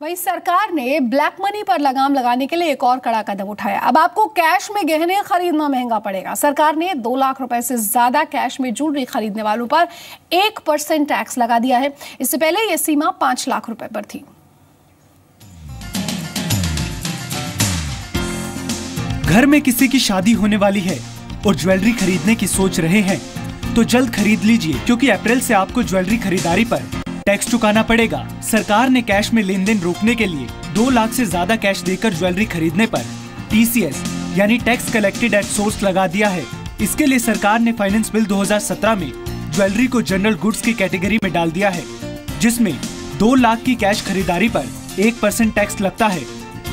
वहीं सरकार ने ब्लैक मनी पर लगाम लगाने के लिए एक और कड़ा कदम उठाया। अब आपको कैश में गहने खरीदना महंगा पड़ेगा। सरकार ने 2 लाख रुपए से ज्यादा कैश में ज्वेलरी खरीदने वालों पर 1% टैक्स लगा दिया है। इससे पहले यह सीमा 5 लाख रुपए पर थी। घर में किसी की शादी होने वाली है और ज्वेलरी खरीदने की सोच रहे हैं तो जल्द खरीद लीजिए, क्योंकि अप्रैल से आपको ज्वेलरी खरीदारी पर टैक्स चुकाना पड़ेगा। सरकार ने कैश में लेन देन रोकने के लिए 2 लाख से ज्यादा कैश देकर ज्वेलरी खरीदने पर TCS यानी टैक्स कलेक्टेड एट सोर्स लगा दिया है। इसके लिए सरकार ने फाइनेंस बिल 2017 में ज्वेलरी को जनरल गुड्स की कैटेगरी में डाल दिया है, जिसमें 2 लाख की कैश खरीदारी पर 1% टैक्स लगता है,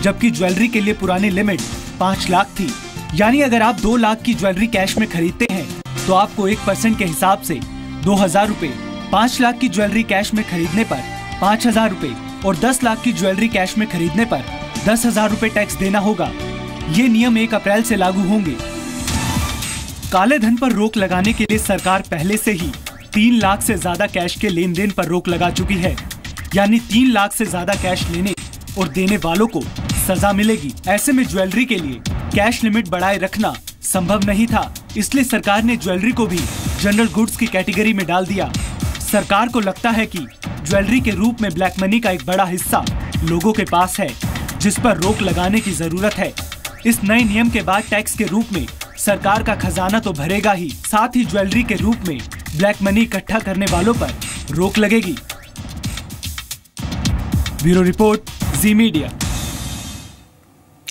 जबकि ज्वेलरी के लिए पुरानी लिमिट 5 लाख थी। यानी अगर आप 2 लाख की ज्वेलरी कैश में खरीदते हैं तो आपको 1% के हिसाब से 2,000 रूपए, 5 लाख की ज्वेलरी कैश में खरीदने पर 5,000 रूपए और 10 लाख की ज्वेलरी कैश में खरीदने पर 10,000 रूपए टैक्स देना होगा। ये नियम 1 अप्रैल से लागू होंगे। काले धन पर रोक लगाने के लिए सरकार पहले से ही 3 लाख से ज्यादा कैश के लेन देन पर रोक लगा चुकी है। यानी 3 लाख से ज्यादा कैश लेने और देने वालों को सजा मिलेगी। ऐसे में ज्वेलरी के लिए कैश लिमिट बढ़ाए रखना संभव नहीं था, इसलिए सरकार ने ज्वेलरी को भी जनरल गुड्स की कैटेगरी में डाल दिया। सरकार को लगता है कि ज्वेलरी के रूप में ब्लैक मनी का एक बड़ा हिस्सा लोगों के पास है, जिस पर रोक लगाने की जरूरत है। इस नए नियम के बाद टैक्स के रूप में सरकार का खजाना तो भरेगा ही, साथ ही ज्वेलरी के रूप में ब्लैक मनी इकट्ठा करने वालों पर रोक लगेगी। ब्यूरो रिपोर्ट, जी मीडिया।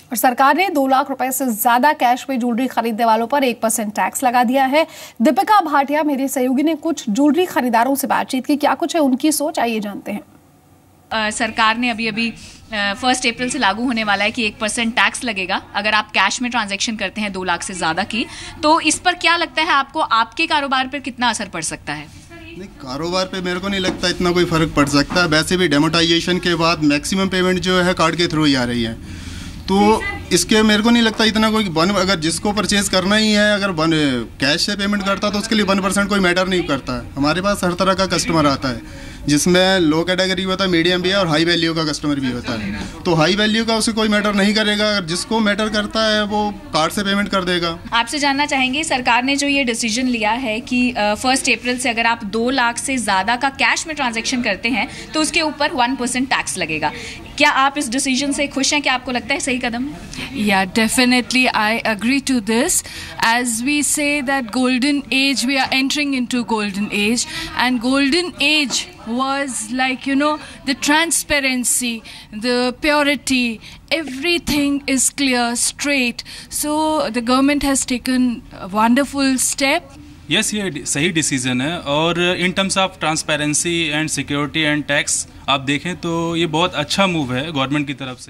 और सरकार ने 2 लाख रुपए से ज्यादा कैश में ज्वेलरी खरीदने वालों पर 1% टैक्स लगा दिया है। दीपिका भाटिया, मेरे सहयोगी, ने कुछ ज्वेलरी खरीदारों से बातचीत की। क्या कुछ है उनकी सोच, आइए जानते हैं। सरकार ने अभी 1 अप्रैल से लागू होने वाला है कि 1% टैक्स लगेगा अगर आप कैश में ट्रांजैक्शन करते हैं 2 लाख से ज्यादा की। तो इस पर क्या लगता है आपको, आपके कारोबार पर कितना असर पड़ सकता है? नहीं, कारोबार पे मेरे को नहीं लगता इतना कोई फर्क पड़ सकता है। वैसे भी डेमोटाइजेशन के बाद मैक्सिमम पेमेंट जो है कार्ड के थ्रू ही आ रही है, तो इसके मेरे को नहीं लगता इतना कोई अगर जिसको परचेज करना ही है, अगर कैश से पेमेंट करता तो उसके लिए 1% कोई मैटर नहीं करता है। हमारे पास हर तरह का कस्टमर आता है, जिसमें लो कैटेगरी होता है, मीडियम भी है और हाई वैल्यू का कस्टमर भी होता है। तो हाई वैल्यू का उसे कोई मैटर नहीं करेगा, अगर जिसको मैटर करता है वो कार्ड से पेमेंट कर देगा। आपसे जानना चाहेंगे, सरकार ने जो ये डिसीजन लिया है कि 1 अप्रैल से अगर आप 2 लाख से ज़्यादा का कैश में ट्रांजैक्शन करते हैं तो उसके ऊपर 1% टैक्स लगेगा। क्या आप इस डिसीजन से खुश हैं? क्या आपको लगता है सही कदम? Yeah, definitely I agree to this. As we say that golden age, we are entering into golden age, and golden age was like, the transparency, the purity, everything is clear, straight. So the government has taken a wonderful step. Yes, ये सही decision है और in terms of transparency and security and tax आप देखें तो ये बहुत अच्छा मूव है गवर्नमेंट की तरफ से।